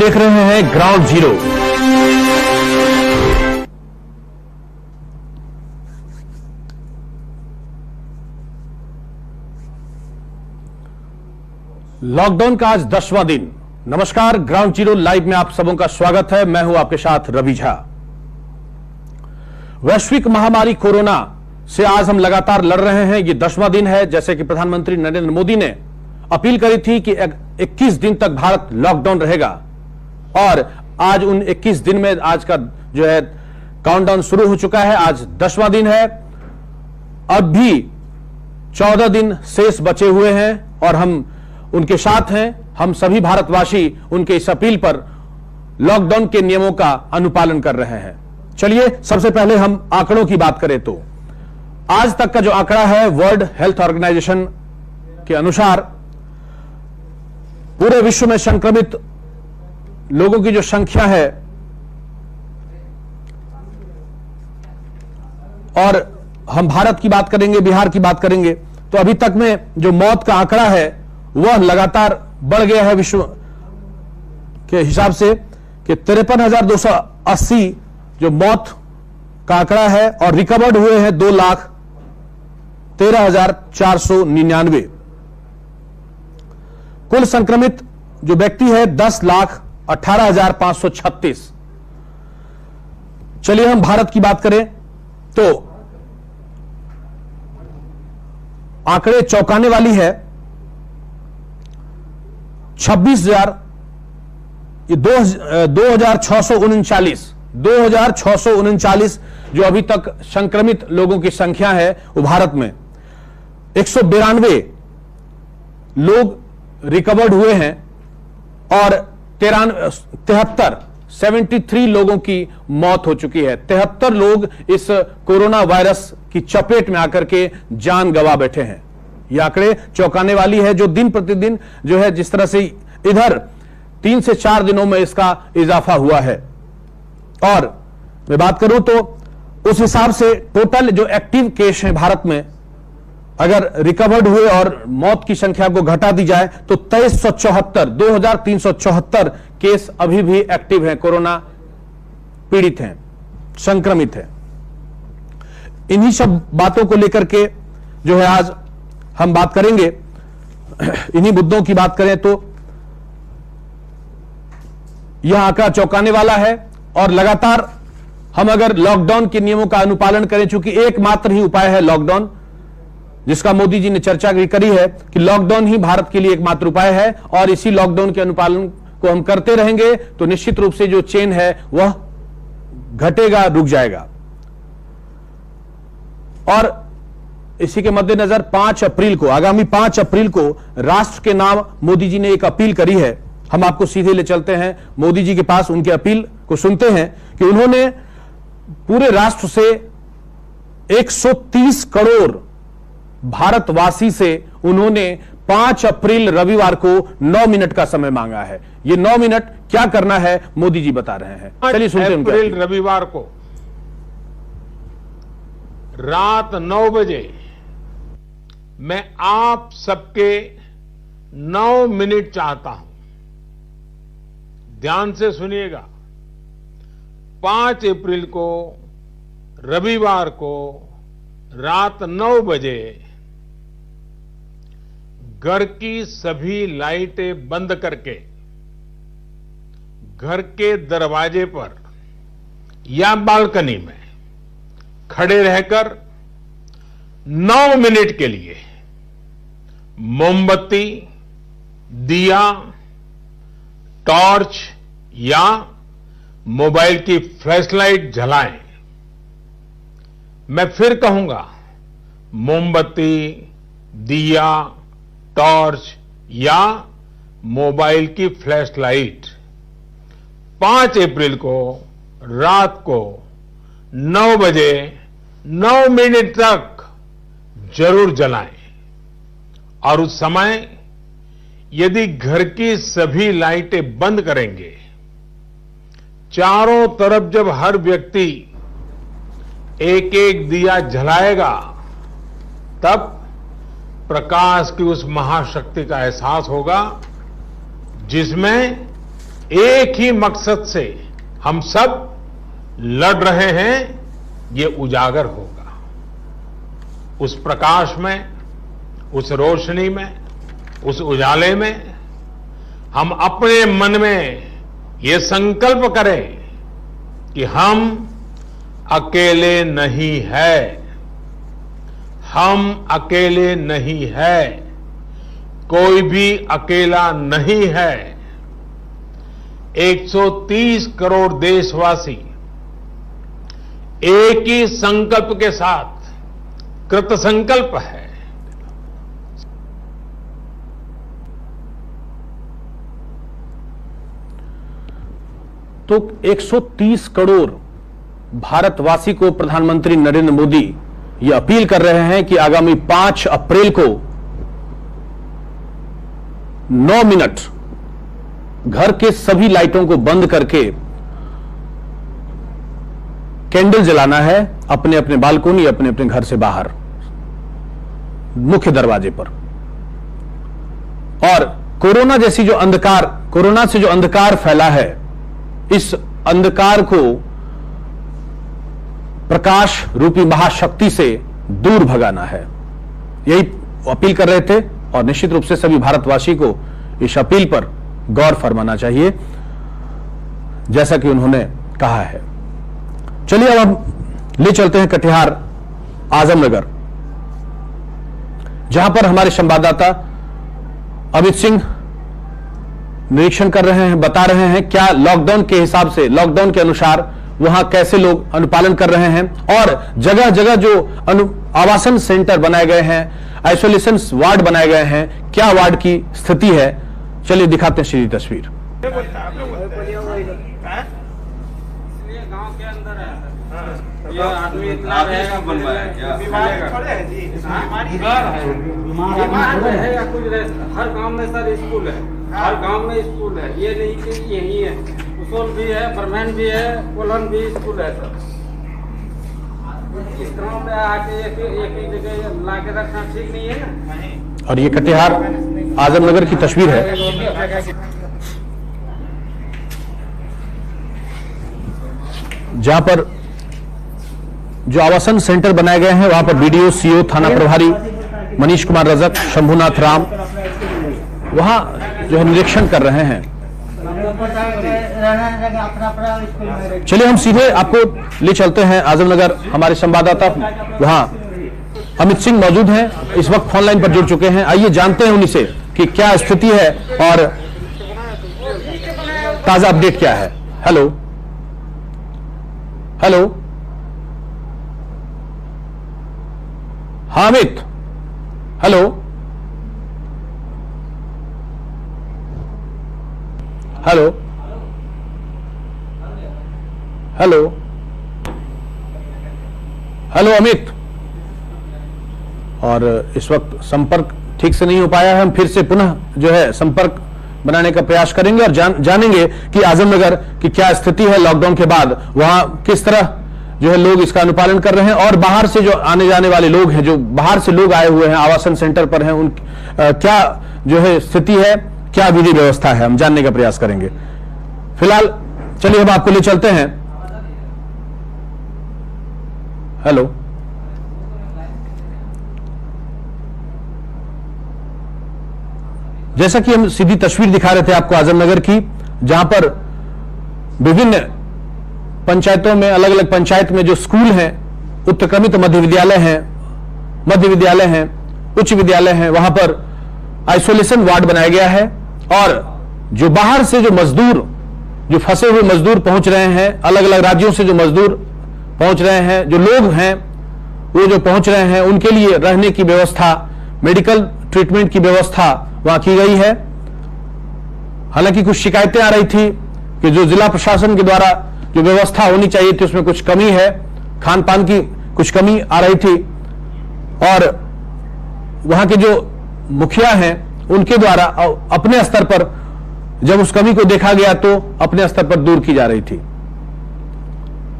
देख रहे हैं ग्राउंड जीरो। लॉकडाउन का आज 10वां दिन। नमस्कार, ग्राउंड जीरो लाइव में आप सबों का स्वागत है। मैं हूं आपके साथ रवि झा। वैश्विक महामारी कोरोना से आज हम लगातार लड़ रहे हैं। ये 10वां दिन है। जैसे कि प्रधानमंत्री नरेंद्र मोदी ने अपील करी थी कि 21 दिन तक भारत लॉकडाउन रहेगा, और आज उन 21 दिन में आज का जो है काउंटडाउन शुरू हो चुका है। आज 10वां दिन है। अब भी 14 दिन शेष बचे हुए हैं और हम उनके साथ हैं। हम सभी भारतवासी उनके इस अपील पर लॉकडाउन के नियमों का अनुपालन कर रहे हैं। चलिए सबसे पहले हम आंकड़ों की बात करें तो आज तक का जो आंकड़ा है वर्ल्ड हेल्थ ऑर्गेनाइजेशन के अनुसार पूरे विश्व में संक्रमित लोगों की जो संख्या है, और हम भारत की बात करेंगे, बिहार की बात करेंगे, तो अभी तक में जो मौत का आंकड़ा है वह लगातार बढ़ गया है विश्व के हिसाब से कि 53,280 जो मौत का आंकड़ा है, और रिकवर्ड हुए हैं 2,13,499। कुल संक्रमित जो व्यक्ति है 10,18,536। चलिए हम भारत की बात करें तो आंकड़े चौंकाने वाली है। 2,639 जो अभी तक संक्रमित लोगों की संख्या है वो भारत में 192 लोग रिकवर्ड हुए हैं, और 73 लोगों की मौत हो चुकी है। 73 लोग इस कोरोना वायरस की चपेट में आकर के जान गंवा बैठे हैं। ये आंकड़े चौंकाने वाली है, जो दिन प्रतिदिन जो है जिस तरह से इधर 3 से 4 दिनों में इसका इजाफा हुआ है। और मैं बात करूं तो उस हिसाब से टोटल जो एक्टिव केस हैं भारत में, अगर रिकवर्ड हुए और मौत की संख्या को घटा दी जाए तो 2374 केस अभी भी एक्टिव हैं, कोरोना पीड़ित हैं, संक्रमित हैं। इन्हीं सब बातों को लेकर के जो है आज हम बात करेंगे। इन्हीं मुद्दों की बात करें तो यह आंकड़ा चौंकाने वाला है, और लगातार हम अगर लॉकडाउन के नियमों का अनुपालन करें, चूंकि एकमात्र ही उपाय है लॉकडाउन, जिसका मोदी जी ने चर्चा भी करी है कि लॉकडाउन ही भारत के लिए एकमात्र उपाय है, और इसी लॉकडाउन के अनुपालन को हम करते रहेंगे तो निश्चित रूप से जो चेन है वह घटेगा, रुक जाएगा। और इसी के मद्देनजर 5 अप्रैल को, आगामी 5 अप्रैल को राष्ट्र के नाम मोदी जी ने एक अपील करी है। हम आपको सीधे ले चलते हैं मोदी जी के पास, उनके अपील को सुनते हैं कि उन्होंने पूरे राष्ट्र से 130 करोड़ भारतवासी से उन्होंने 5 अप्रैल रविवार को 9 मिनट का समय मांगा है। ये 9 मिनट क्या करना है मोदी जी बता रहे हैं। चलिए सुनते हैं। 5 अप्रैल रविवार को रात 9 बजे मैं आप सबके 9 मिनट चाहता हूं। ध्यान से सुनिएगा। 5 अप्रैल को रविवार को रात 9 बजे घर की सभी लाइटें बंद करके घर के दरवाजे पर या बालकनी में खड़े रहकर 9 मिनट के लिए मोमबत्ती, दिया, टॉर्च या मोबाइल की फ्लैशलाइट जलाएं। मैं फिर कहूंगा, मोमबत्ती, दिया, टॉर्च या मोबाइल की फ्लैशलाइट 5 अप्रैल को रात को 9 बजे 9 मिनट तक जरूर जलाएं। और उस समय यदि घर की सभी लाइटें बंद करेंगे, चारों तरफ जब हर व्यक्ति एक एक दिया जलाएगा, तब प्रकाश की उस महाशक्ति का एहसास होगा जिसमें एक ही मकसद से हम सब लड़ रहे हैं, ये उजागर होगा। उस प्रकाश में, उस रोशनी में, उस उजाले में हम अपने मन में ये संकल्प करें कि हम अकेले नहीं है, हम अकेले नहीं है, कोई भी अकेला नहीं है। 130 करोड़ देशवासी एक ही संकल्प के साथ कृत संकल्प है। तो 130 करोड़ भारतवासी को प्रधानमंत्री नरेंद्र मोदी ये अपील कर रहे हैं कि आगामी 5 अप्रैल को 9 मिनट घर के सभी लाइटों को बंद करके कैंडल जलाना है अपने अपने बालकोनी, अपने अपने घर से बाहर मुख्य दरवाजे पर। और कोरोना जैसी जो अंधकार, कोरोना से जो अंधकार फैला है, इस अंधकार को प्रकाश रूपी महाशक्ति से दूर भगाना है, यही अपील कर रहे थे। और निश्चित रूप से सभी भारतवासी को इस अपील पर गौर फरमाना चाहिए, जैसा कि उन्होंने कहा है। चलिए अब हम ले चलते हैं कटिहार आजमनगर, जहां पर हमारे संवाददाता अमित सिंह निरीक्षण कर रहे हैं, बता रहे हैं क्या लॉकडाउन के हिसाब से, लॉकडाउन के अनुसार वहां कैसे लोग अनुपालन कर रहे हैं और जगह जगह जो आवासन सेंटर बनाए गए हैं, आइसोलेशन वार्ड बनाए गए हैं, क्या वार्ड की स्थिति है। चलिए दिखाते हैं सीधी तस्वीर। गांव के अंदर है ये आदमी इतना रहेगा बनवाया क्या? बीमार है या कुछ हर गांव में सर स्कूल है, हर गांव में स्कूल है, ये नहीं कि यही है, उसूल भी है, बरमैन भी है, कोलन भी स्कूल है सर। इस गांव में आके एक ही जगह ला के रखना ठीक नहीं है ना। और ये कटिहार आजमनगर की तस्वीर है, जहां पर जो आवासन सेंटर बनाए गए हैं वहां पर बीडीओ, सीओ, थाना प्रभारी मनीष कुमार रजक, शंभुनाथ राम वहां जो है निरीक्षण कर रहे हैं। चलिए हम सीधे आपको ले चलते हैं आजमनगर। हमारे संवाददाता वहां अमित सिंह मौजूद हैं, इस वक्त फोन लाइन पर जुड़ चुके हैं। आइए जानते हैं उन्हीं से कि क्या स्थिति है और ताजा अपडेट क्या है। हेलो हेलो, हाँ Amit, hello hello hello hello Amit. और इस वक्त संपर्क ठीक से नहीं हो पाया है, हम फिर से पुनः जो है संपर्क बनाने का प्रयास करेंगे और जानेंगे कि आजमनगर की क्या स्थिति है लॉकडाउन के बाद, वहां किस तरह जो है लोग इसका अनुपालन कर रहे हैं और बाहर से जो आने जाने वाले लोग हैं, जो बाहर से लोग आए हुए हैं आवासन सेंटर पर हैं, उन क्या जो है स्थिति है, क्या विधि व्यवस्था है, हम जानने का प्रयास करेंगे। फिलहाल चलिए हम आपको ले चलते हैं। हेलो, जैसा कि हम सीधी तस्वीर दिखा रहे थे आपको आजमनगर की, जहां पर विभिन्न पंचायतों में, अलग अलग पंचायत में जो स्कूल हैं, उत्क्रमित मध्य विद्यालय हैं, उच्च विद्यालय हैं, वहां पर आइसोलेशन वार्ड बनाया गया है। और जो बाहर से जो मजदूर, जो फंसे हुए मजदूर पहुंच रहे हैं, अलग अलग राज्यों से जो मजदूर पहुंच रहे हैं, जो लोग हैं वो जो पहुंच रहे हैं, उनके लिए रहने की व्यवस्था, मेडिकल ट्रीटमेंट की व्यवस्था वहां की गई है। हालांकि कुछ शिकायतें आ रही थी कि जो जिला प्रशासन के द्वारा जो व्यवस्था होनी चाहिए थी उसमें कुछ कमी है, खान पान की कुछ कमी आ रही थी और वहां के जो मुखिया हैं उनके द्वारा अपने स्तर पर जब उस कमी को देखा गया तो अपने स्तर पर दूर की जा रही थी।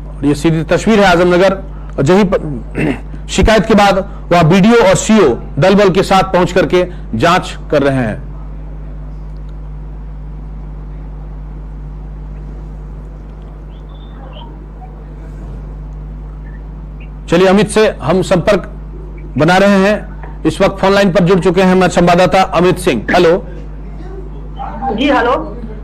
और ये सीधी तस्वीर है आजमनगर, और यही शिकायत के बाद वहां बीडीओ और सीओ दल बल के साथ पहुंच करके जांच कर रहे हैं। चलिए अमित से हम संपर्क बना रहे हैं। इस वक्त फोन लाइन पर जुड़ चुके हैं हमारे संवाददाता अमित सिंह। हेलो जी हेलो।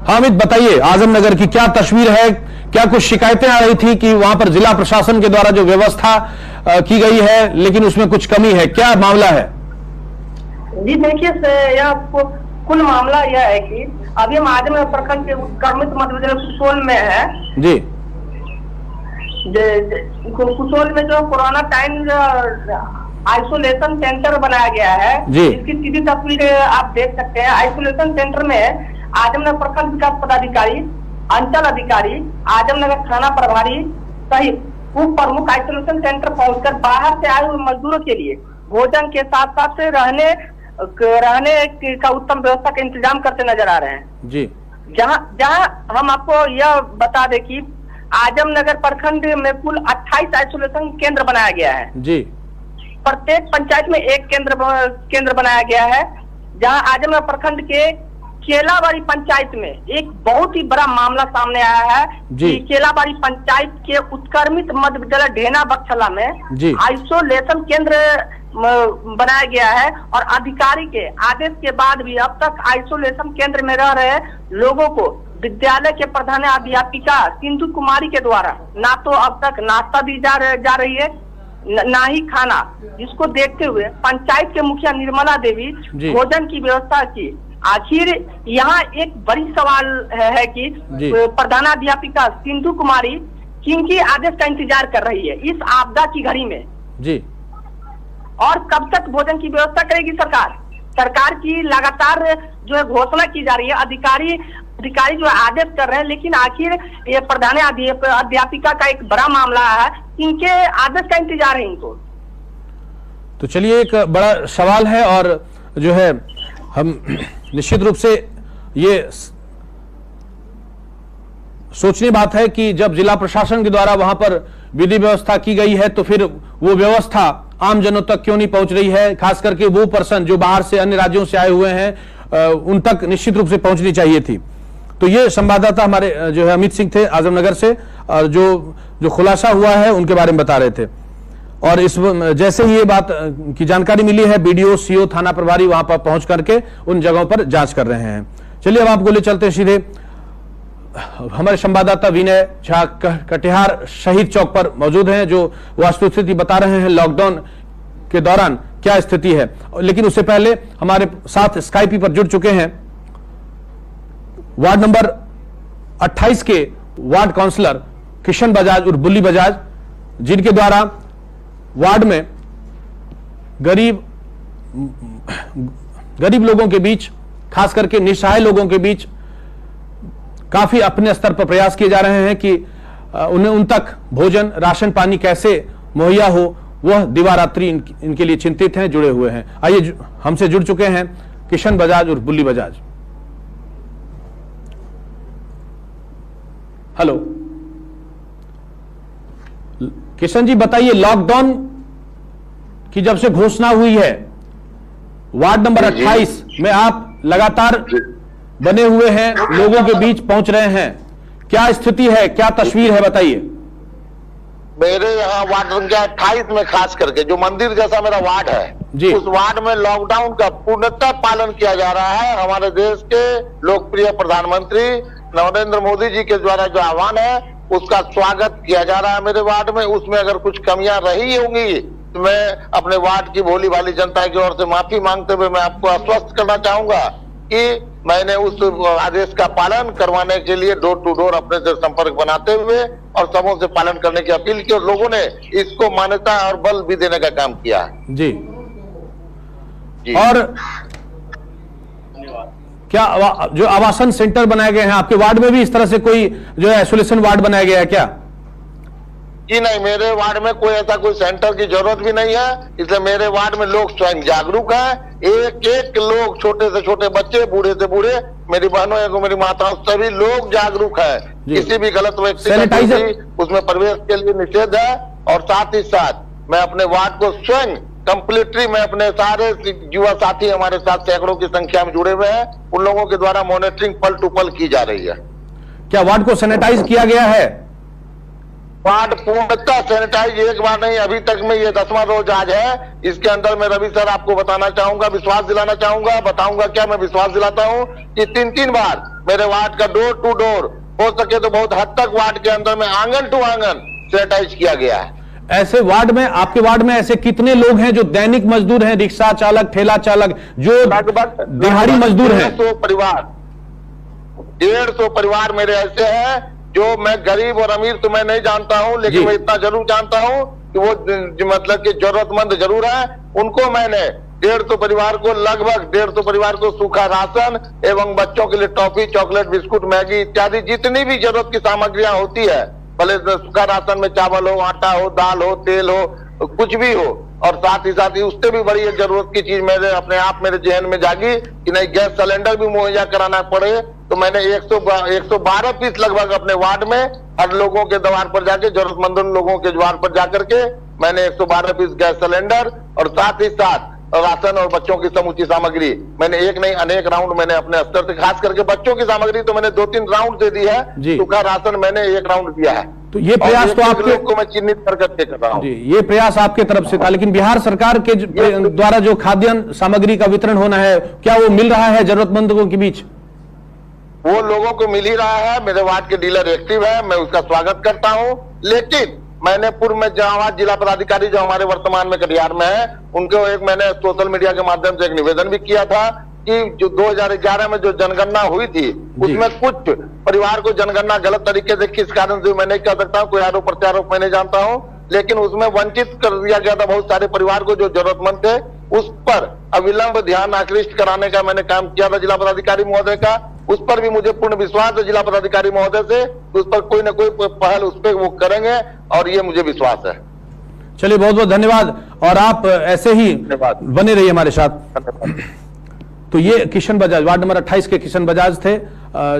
हाँ अमित, बताइए आजमनगर की क्या तस्वीर है, क्या कुछ शिकायतें आ रही थी कि वहां पर जिला प्रशासन के द्वारा जो व्यवस्था की गई है लेकिन उसमें कुछ कमी है, क्या मामला है? जी देखिए, यह कुल मामला यह है कि अभी हम आजमनगर प्रखंड के उत्क्रमित मध्य विद्यालय कुसोल में है जी। कुसोल में जो कोरोना टाइम आइसोलेशन सेंटर बनाया गया है जी। इसकी सीधी तस्वीर आप देख सकते हैं। आइसोलेशन सेंटर में आजमनगर प्रखंड विकास पदाधिकारी, अंचल अधिकारी, आजमनगर थाना प्रभारी सहित उप प्रमुख आइसोलेशन सेंटर पहुंचकर बाहर से आए हुए मजदूरों के लिए भोजन के साथ साथ रहने का उत्तम व्यवस्था का इंतजाम करते नजर आ रहे हैं जी। जहां हम आपको यह बता दें कि आजमनगर प्रखंड में कुल 28 आइसोलेशन केंद्र बनाया गया है जी। प्रत्येक पंचायत में एक केंद्र बनाया गया है। जहां आजमनगर प्रखंड के केलाबाड़ी पंचायत में एक बहुत ही बड़ा मामला सामने आया है कि केलाबाड़ी पंचायत के उत्क्रमित मध्य विद्यालय ढेना बक्सला में आइसोलेशन केंद्र बनाया गया है और अधिकारी के आदेश के बाद भी अब तक आइसोलेशन केंद्र में रह रहे लोगों को विद्यालय के प्रधानाध्यापिका सिंधु कुमारी के द्वारा ना तो अब तक नाश्ता दी जा रही है ना ही खाना, जिसको देखते हुए पंचायत के मुखिया निर्मला देवी भोजन की व्यवस्था की। आखिर यहाँ एक बड़ी सवाल है कि प्रधानाध्यापिका सिंधु कुमारी किनकी आदेश का इंतजार कर रही है इस आपदा की घड़ी में जी, और कब तक भोजन की व्यवस्था करेगी सरकार? सरकार की लगातार जो है घोषणा की जा रही है, अधिकारी जो आदेश कर रहे हैं, लेकिन आखिर ये प्रधानाध्यापिका का एक बड़ा मामला है, इनके आदेश का इंतजार है इनको। तो चलिए एक बड़ा सवाल है और जो है हम निश्चित रूप से ये सोचनी बात है कि जब जिला प्रशासन के द्वारा वहां पर विधि व्यवस्था की गई है तो फिर वो व्यवस्था आम जनों तक क्यों नहीं पहुंच रही है? खास करके वो पर्सन जो बाहर से अन्य राज्यों से आए हुए हैं उन तक निश्चित रूप से पहुंचनी चाहिए थी। तो ये संवाददाता हमारे जो है अमित सिंह थे आजमनगर से, और जो खुलासा हुआ है उनके बारे में बता रहे थे। और इस जैसे ही ये बात की जानकारी मिली है, बीडीओ, सीओ, थाना प्रभारी वहां पर पहुंच करके उन जगहों पर जांच कर रहे हैं। चलिए अब आपको ले चलते हैं सीधे हमारे संवाददाता विनय झा कटिहार शहीद चौक पर मौजूद हैं, जो वास्तुस्थिति बता रहे हैं लॉकडाउन के दौरान क्या स्थिति है। लेकिन उससे पहले हमारे साथ स्काइपी पर जुड़ चुके हैं वार्ड नंबर 28 के वार्ड काउंसलर किशन बजाज उर्फ बुल्ली बजाज, जिनके द्वारा वार्ड में गरीब लोगों के बीच, खास करके निस्सहाय लोगों के बीच काफी अपने स्तर पर प्रयास किए जा रहे हैं कि उन्हें उन तक भोजन, राशन पानी कैसे मुहैया हो, वह दिवारात्रि इनके लिए चिंतित हैं, जुड़े हुए हैं। आइए हमसे जुड़ चुके हैं किशन बजाज और बुल्ली बजाज। हेलो किशन जी, बताइए लॉकडाउन की जब से घोषणा हुई है वार्ड नंबर 28 में आप लगातार बने हुए हैं, लोगों के बीच पहुंच रहे हैं, क्या स्थिति है, क्या तस्वीर है, बताइए। मेरे यहाँ वार्ड संख्या 28 में खास करके जो मंदिर जैसा मेरा वार्ड है जी, उस वार्ड में लॉकडाउन का पूर्णतः पालन किया जा रहा है। हमारे देश के लोकप्रिय प्रधानमंत्री नरेंद्र मोदी जी के द्वारा जो आह्वान है उसका स्वागत किया जा रहा है मेरे वार्ड में। उसमें अगर कुछ कमियां रही होंगी तो मैं अपने वार्ड की भोली भाली जनता की ओर से माफी मांगते हुए मैं आपको आश्वस्त करना चाहूंगा कि मैंने उस आदेश का पालन करवाने के लिए डोर टू डोर अपने से संपर्क बनाते हुए और सबों से पालन करने की अपील की, और लोगों ने इसको मान्यता और बल भी देने का काम किया है जी। और क्या जो आवासन सेंटर बनाए गए हैं आपके वार्ड में भी इस तरह से कोई जो है आइसोलेशन वार्ड बनाया गया है क्या? जी नहीं, मेरे वार्ड में कोई ऐसा कोई सेंटर की जरूरत भी नहीं है, इसलिए मेरे वार्ड में लोग स्वयं जागरूक हैं। एक एक लोग, छोटे से छोटे बच्चे, बूढ़े से बूढ़े, मेरी बहनों या मेरी माताओं, सभी लोग जागरूक है। किसी भी गलत व्यक्ति उसमें प्रवेश के लिए निषेध है। और साथ ही साथ मैं अपने वार्ड को स्वयं कंप्लीटली, मैं अपने सारे युवा साथी हमारे साथ सैकड़ों की संख्या में जुड़े हुए हैं, उन लोगों के द्वारा मॉनिटरिंग पल टू पल की जा रही है। क्या वार्ड को सैनिटाइज किया गया है? वार्ड पूर्णतः सैनिटाइज, एक बार नहीं, अभी तक में ये 10वां रोज आज है। इसके अंदर मैं रवि सर आपको बताना चाहूंगा, विश्वास दिलाना चाहूंगा, बताऊंगा क्या मैं विश्वास दिलाता हूं कि 3-3 बार मेरे वार्ड का डोर टू डोर, हो सके तो बहुत हद तक वार्ड के अंदर में आंगन टू आंगन सैनिटाइज किया गया है। ऐसे वार्ड में, आपके वार्ड में ऐसे कितने लोग हैं जो दैनिक मजदूर हैं, रिक्शा चालक, ठेला चालक, जो लगभग दिहाड़ी मजदूर हैं? 150 परिवार मेरे ऐसे हैं जो, मैं गरीब और अमीर तो मैं नहीं जानता हूं, लेकिन मैं इतना जरूर जानता हूं कि वो मतलब कि जरूरतमंद जरूर है। उनको मैंने 150 परिवार को, लगभग 150 परिवार को सूखा राशन एवं बच्चों के लिए टॉफी, चॉकलेट, बिस्कुट, मैगी इत्यादि जितनी भी जरूरत की सामग्रियां होती है, भले सूखा राशन में चावल हो, आटा हो, दाल हो, तेल हो, कुछ भी हो, और साथ ही उससे भी बड़ी एक जरूरत की चीज मेरे अपने आप मेरे जहन में जागी कि नहीं, गैस सिलेंडर भी मुहैया कराना पड़े, तो मैंने 112 पीस लगभग अपने वार्ड में हर लोगों के द्वार पर जाके, जरूरतमंद लोगों के द्वार पर जाकर के मैंने 112 पीस गैस सिलेंडर और साथ ही साथ राशन और बच्चों की समूची सामग्री, मैंने एक नहीं अनेक राउंड मैंने अपने स्तर से, खास करके बच्चों की सामग्री तो मैंने 2-3 राउंड दे दी है, सूखा राशन मैंने 1 राउंड दिया है। तो ये प्रयास तो आपके को मैं चिन्हित करके कर रहा हूँ। ये प्रयास आपके तरफ से था, लेकिन बिहार सरकार के द्वारा जो खाद्यान्न सामग्री का वितरण होना है, क्या वो मिल रहा है जरूरतमंदों के बीच? वो लोगों को मिल ही रहा है। मेरे वार्ड के डीलर एक्टिव है, मैं उसका स्वागत करता हूं। लेकिन मैंने पूर्व में जहां जिला पदाधिकारी जो हमारे वर्तमान में कटिहार में है, उनको एक मैंने सोशल मीडिया के माध्यम से एक निवेदन भी किया था कि जो 2011 में जो जनगणना हुई थी, उसमें कुछ परिवार को जनगणना गलत तरीके से किस कारण से मैं नहीं कह सकता हूँ, कोई आरोप प्रत्यारोप मैं नहीं जानता हूँ, लेकिन उसमें वंचित कर दिया गया था बहुत सारे परिवार को जो जरूरतमंद थे। उस पर अविलंब ध्यान आकृष्ट कराने का मैंने काम किया था जिला पदाधिकारी महोदय का। उस पर भी मुझे पूर्ण विश्वास है जिला पदाधिकारी महोदय से, उस पर कोई ना कोई पहल उस पर वो करेंगे और ये मुझे विश्वास है। चलिए, बहुत बहुत धन्यवाद, और आप ऐसे ही बने रहिए हमारे साथ। तो ये किशन बजाज, वार्ड नंबर 28 के किशन बजाज थे,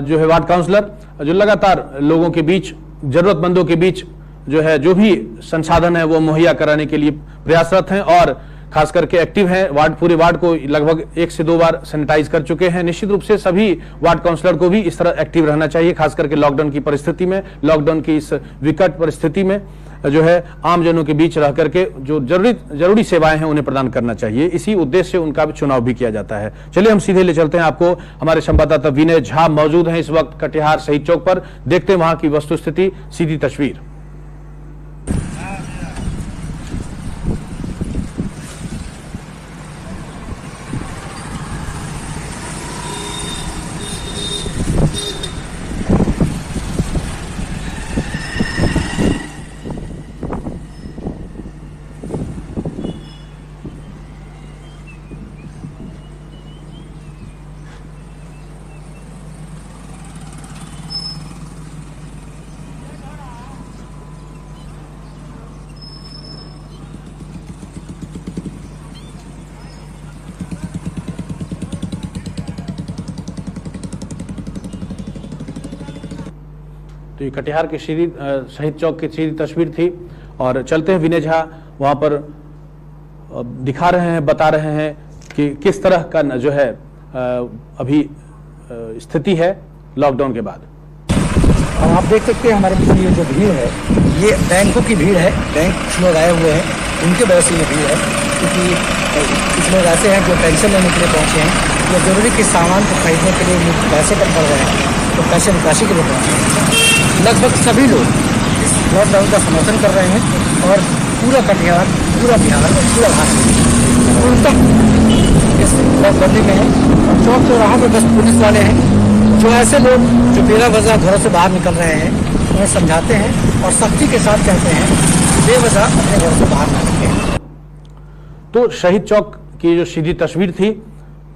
जो है वार्ड काउंसलर, जो लगातार लोगों के बीच, जरूरतमंदों के बीच जो है जो भी संसाधन है वो मुहैया कराने के लिए प्रयासरत हैं, और खास करके एक्टिव हैं। वार्ड, पूरे वार्ड को लगभग 1 से 2 बार सैनिटाइज कर चुके हैं। निश्चित रूप से सभी वार्ड काउंसलर को भी इस तरह एक्टिव रहना चाहिए, खास करके लॉकडाउन की परिस्थिति में, लॉकडाउन की इस विकट परिस्थिति में जो है आमजनों के बीच रह करके जो जरूरी सेवाएं हैं उन्हें प्रदान करना चाहिए। इसी उद्देश्य से उनका भी चुनाव भी किया जाता है। चलिए हम सीधे ले चलते हैं आपको, हमारे संवाददाता विनय झा मौजूद हैं इस वक्त कटिहार शहीद चौक पर। देखते हैं वहां की वस्तुस्थिति, सीधी तस्वीर। तो ये कटिहार के शहीद चौक की सीधी तस्वीर थी, और चलते हैं विनय झा वहां पर दिखा रहे हैं, बता रहे हैं कि किस तरह का जो है अभी स्थिति है लॉकडाउन के बाद। अब आप देख सकते हैं हमारे बीच ये जो भीड़ है, ये बैंकों की भीड़ है। बैंक कुछ लोग आए हुए हैं, उनके वजह से ये भीड़ है, क्योंकि कुछ लोग ऐसे हैं जो पेंशन लेने के लिए पहुंचे हैं, या जरूरी के सामान को खरीदने के लिए पैसे कम पड़ रहे हैं तो पैसे निकासी के लिए पहुंचे हैं। लगभग सभी लोग इस लॉकडाउन का समर्थन कर रहे हैं, और पूरा कटिहार, पूरा बिहार और पूरा भारत उन तक इस लॉकबंदी में है। और चौक चौराहों पर बस पुलिस वाले हैं जो ऐसे लोग जो बेला वजह घरों से बाहर निकल रहे हैं उन्हें समझाते हैं और सख्ती के साथ कहते हैं कि बेवजह अपने घरों से बाहर न निकलें। तो शहीद चौक की जो सीधी तस्वीर थी,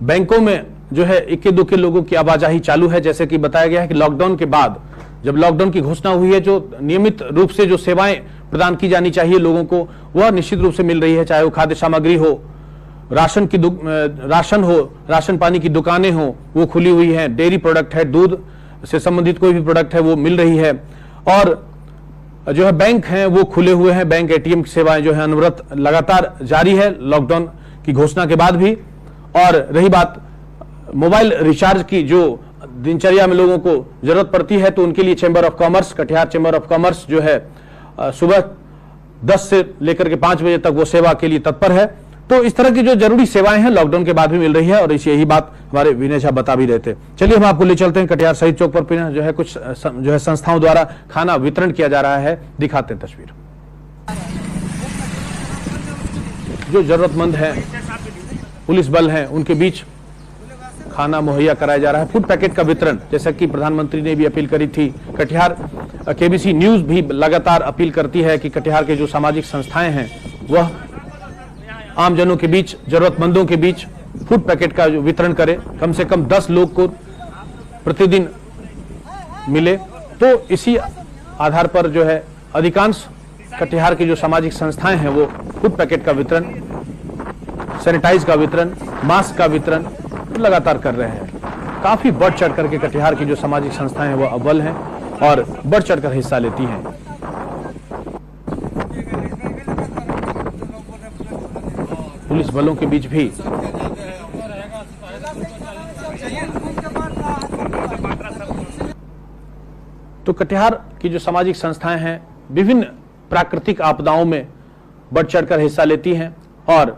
बैंकों में जो है इक्के दुक्के लोगों की आवाजाही चालू है। जैसे कि बताया गया है कि लॉकडाउन के बाद, जब लॉकडाउन की घोषणा हुई है, जो नियमित रूप से जो सेवाएं प्रदान की जानी चाहिए लोगों को, वह निश्चित रूप से मिल रही है। चाहे वो खाद्य सामग्री हो, राशन हो, राशन पानी की दुकानें हो, वो खुली हुई हैं, डेयरी प्रोडक्ट है, दूध से संबंधित कोई भी प्रोडक्ट है वो मिल रही है, और जो है बैंक हैं वो खुले हुए हैं। बैंक एटीएम की सेवाएं जो है अनवरत लगातार जारी है लॉकडाउन की घोषणा के बाद भी। और रही बात मोबाइल रिचार्ज की, जो दिनचर्या में लोगों को जरूरत पड़ती है, तो उनके लिए chamber of commerce, Katihar chamber of commerce जो है सुबह 10 से लेकर के 5 बजे तक वो सेवा के लिए तत्पर है। तो इस तरह की जो जरूरी सेवाएं हैं लॉकडाउन के बाद भी मिल रही है और यही बात हमारे विनय झा बता भी रहे थे। चलिए हम आपको ले चलते हैं कटिहार शहीद चौक पर जो है कुछ जो है संस्थाओं द्वारा खाना वितरण किया जा रहा है, दिखाते हैं तस्वीर। जो जरूरतमंद है पुलिस बल है उनके बीच खाना मुहैया कराया जा रहा है। फूड पैकेट का वितरण, जैसा कि प्रधानमंत्री ने भी अपील करी थी। कटिहार केबीसी न्यूज भी लगातार अपील करती है कि कटिहार के जो सामाजिक संस्थाएं हैं वह आमजनों के बीच, जरूरतमंदों के बीच फूड पैकेट का जो वितरण करे, कम से कम 10 लोग को प्रतिदिन मिले। तो इसी आधार पर जो है अधिकांश कटिहार की जो सामाजिक संस्थाएं हैं वो फूड पैकेट का वितरण, सैनिटाइज का वितरण, मास्क का वितरण लगातार कर रहे हैं। काफी बढ़ चढ़ करके कटिहार की जो सामाजिक संस्थाएं हैं वो अव्वल हैं और बढ़ चढ़कर हिस्सा लेती हैं। पुलिस बलों के बीच भी तो कटिहार की जो सामाजिक संस्थाएं हैं विभिन्न प्राकृतिक आपदाओं में बढ़ चढ़कर हिस्सा लेती हैं और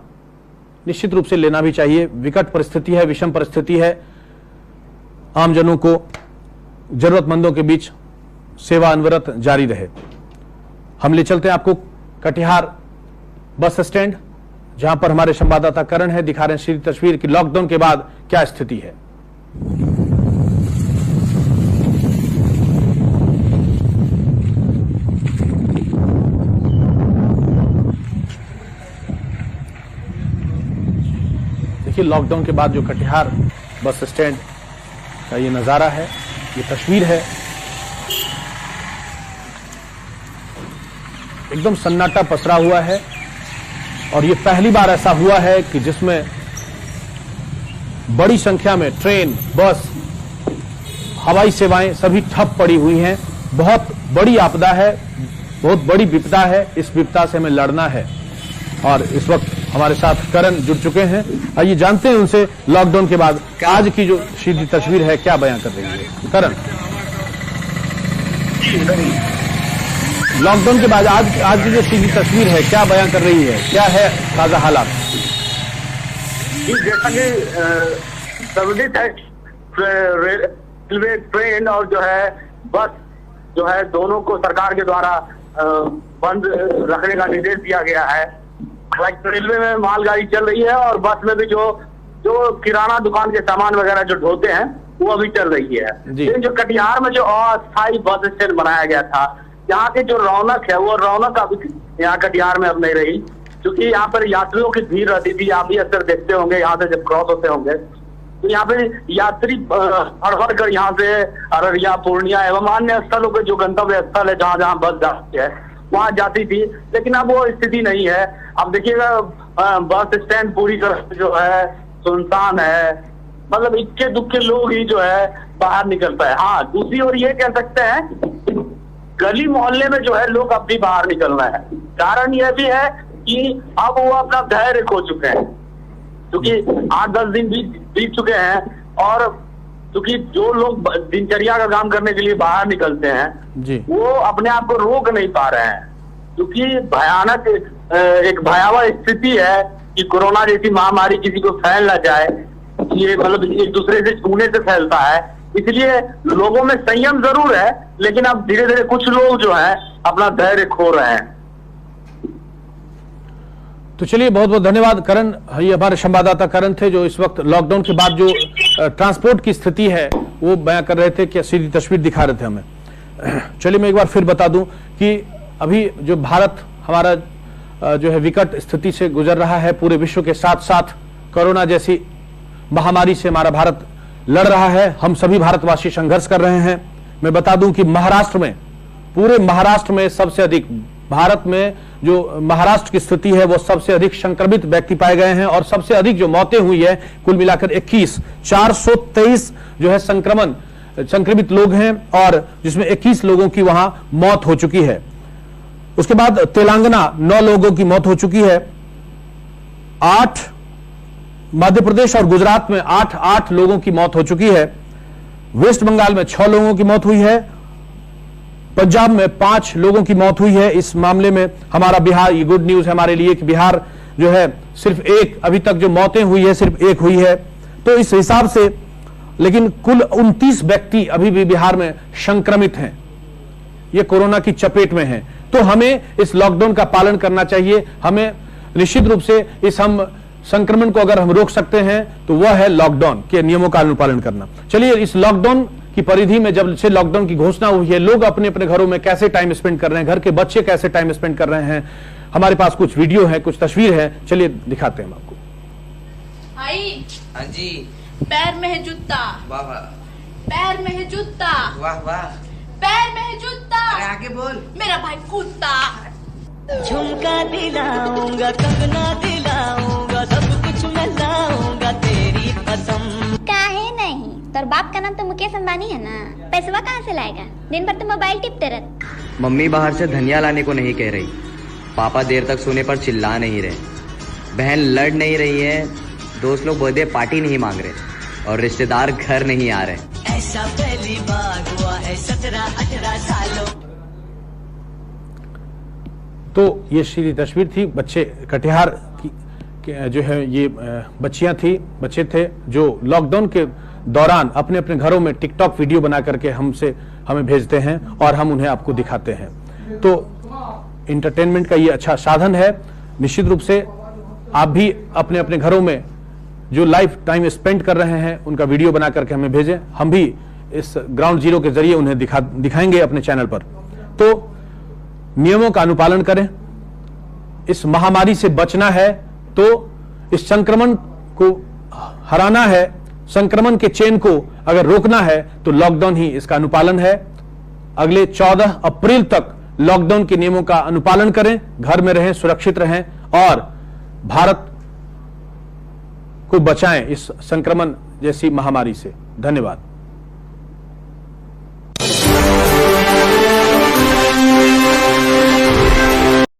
निश्चित रूप से लेना भी चाहिए। विकट परिस्थिति है, विषम परिस्थिति है, आमजनों को, जरूरतमंदों के बीच सेवा अनवरत जारी रहे। हम ले चलते हैं आपको कटिहार बस स्टैंड, जहां पर हमारे संवाददाता करण है, दिखा रहे हैं सीधी तस्वीर कि लॉकडाउन के बाद क्या स्थिति है। देखिए लॉकडाउन के बाद जो कटिहार बस स्टैंड का ये नजारा है, ये तस्वीर है, एकदम सन्नाटा पसरा हुआ है और ये पहली बार ऐसा हुआ है कि जिसमें बड़ी संख्या में ट्रेन, बस, हवाई सेवाएं सभी ठप पड़ी हुई हैं। बहुत बड़ी आपदा है, बहुत बड़ी विपदा है, इस विपदा से हमें लड़ना है। और इस वक्त हमारे साथ करण जुड़ चुके हैं, आइए जानते हैं उनसे लॉकडाउन के बाद आज की जो सीधी तस्वीर है क्या बयां कर रही है। करण, लॉकडाउन के बाद आज की जो सीधी तस्वीर है क्या बयां कर रही है, क्या है ताजा हालात? जैसा कि संबंधित है रेलवे, ट्रेन और जो है बस जो है दोनों को सरकार के द्वारा बंद रखने का निर्देश दिया गया है। हालांकि रेलवे में मालगाड़ी चल रही है और बस में भी जो किराना दुकान के सामान वगैरह जो ढोते हैं वो अभी चल रही है। लेकिन जो कटिहार में जो अस्थायी बस स्टैंड बनाया गया था, यहाँ की जो रौनक है वो रौनक अभी यहाँ कटिहार में अब नहीं रही, क्योंकि यहाँ पर यात्रियों की भीड़ रहती थी। आप भी अक्सर देखते होंगे, यहाँ से जब क्रॉस होते होंगे तो यहाँ पे यात्री हड़बड़ कर यहाँ से अररिया, पूर्णिया एवं अन्य स्थलों के जो गंतव्य स्थल है जहाँ जहाँ बस जाती है वहां जाती थी। लेकिन अब वो स्थिति नहीं है। अब देखिएगा बस स्टैंड पूरी तरह जो है सुनसान है, मतलब इक्के दुक्के लोग ही जो है बाहर निकल पाए। हाँ, दूसरी ओर ये कह सकते हैं गली मोहल्ले में जो है लोग अब भी बाहर निकल रहे हैं। कारण यह भी है कि अब वो अपना धैर्य खो चुके हैं, क्योंकि 8-10 दिन बीत चुके हैं और क्योंकि जो लोग दिनचर्या का काम करने के लिए बाहर निकलते हैं जी, वो अपने आप को रोक नहीं पा रहे हैं, क्योंकि भयानक एक भयावह स्थिति है कि कोरोना जैसी महामारी किसी को फैल ना जाए। ये मतलब एक दूसरे से छूने से फैलता है, इसलिए लोगों में संयम जरूर है, लेकिन अब धीरे धीरे कुछ लोग जो है अपना धैर्य खो रहे हैं। तो चलिए बहुत बहुत धन्यवाद करण। ये हमारे संवाददाता करण थे जो इस वक्त लॉकडाउन के बाद जो ट्रांसपोर्ट की स्थिति है वो बयां कर रहे थे, कि सीधी तस्वीर दिखा रहे थे हमें। चलिए मैं एक बार फिर बता दूं कि अभी जो भारत हमारा जो है विकट स्थिति से गुजर रहा है, पूरे विश्व के साथ साथ कोरोना जैसी महामारी से हमारा भारत लड़ रहा है। हम सभी भारतवासी संघर्ष कर रहे हैं। मैं बता दूं कि महाराष्ट्र में, पूरे महाराष्ट्र में सबसे अधिक, भारत में जो महाराष्ट्र की स्थिति है वो सबसे अधिक संक्रमित व्यक्ति पाए गए हैं और सबसे अधिक जो मौतें हुई है कुल मिलाकर 423 जो है संक्रमित लोग हैं और जिसमें 21 लोगों की वहां मौत हो चुकी है। उसके बाद तेलंगाना 9 लोगों की मौत हो चुकी है, 8 मध्य प्रदेश और गुजरात में 8 लोगों की मौत हो चुकी है, वेस्ट बंगाल में 6 लोगों की मौत हुई है, पंजाब में 5 लोगों की मौत हुई है। इस मामले में हमारा बिहार, ये गुड न्यूज है हमारे लिए कि बिहार जो है सिर्फ एक, अभी तक जो मौतें हुई है सिर्फ एक हुई है। तो इस हिसाब से लेकिन कुल 29 व्यक्ति अभी भी बिहार में संक्रमित हैं, ये कोरोना की चपेट में हैं। तो हमें इस लॉकडाउन का पालन करना चाहिए। हमें निश्चित रूप से इस हम संक्रमण को अगर हम रोक सकते हैं तो वह है लॉकडाउन के नियमों का अनुपालन करना। चलिए, इस लॉकडाउन की परिधि में जब से लॉकडाउन की घोषणा हुई है, लोग अपने अपने घरों में कैसे टाइम स्पेंड कर रहे हैं, घर के बच्चे कैसे टाइम स्पेंड कर रहे हैं, हमारे पास कुछ वीडियो है, कुछ तस्वीर है, चलिए दिखाते हैं आपको। आई हाँ जी। पैर में है जूता, वाह वाह। पैर में है जूता, वाह वाह। पैर में है जूता, अरे आगे बोल। मेरा भाई कुत्ता। झुमका दिलाऊंगा, कंगना दिलाऊंगा, सब कुछ मैं लाऊंगा तेरी कसम। काहे नहीं, तोर बाप का नाम तो मुकेश अंबानी है ना, पैसवा कहाँ से लाएगा? दिन भर तो मोबाइल टिपते रहते। मम्मी बाहर से धनिया लाने को नहीं कह रही, पापा देर तक सोने पर चिल्ला नहीं रहे, बहन लड़ नहीं रही है, दोस्त लोग बर्थडे पार्टी नहीं मांग रहे और रिश्तेदार घर नहीं आ रहे। ऐसा पहली बार हुआ है 17-18 सालों। तो ये सीधी तस्वीर थी, बच्चे कटिहार की जो है ये बच्चियां थी, बच्चे थे जो लॉकडाउन के दौरान अपने अपने घरों में टिकटॉक वीडियो बना करके हमें भेजते हैं और हम उन्हें आपको दिखाते हैं। तो इंटरटेनमेंट का ये अच्छा साधन है। निश्चित रूप से आप भी अपने अपने घरों में जो लाइफ टाइम स्पेंड कर रहे हैं उनका वीडियो बना करके हमें भेजें, हम भी इस ग्राउंड जीरो के जरिए उन्हें दिखाएंगे अपने चैनल पर। तो नियमों का अनुपालन करें, इस महामारी से बचना है तो इस संक्रमण को हराना है, संक्रमण के चेन को अगर रोकना है तो लॉकडाउन ही इसका अनुपालन है। अगले 14 अप्रैल तक लॉकडाउन के नियमों का अनुपालन करें, घर में रहें, सुरक्षित रहें और भारत को बचाएं इस संक्रमण जैसी महामारी से। धन्यवाद।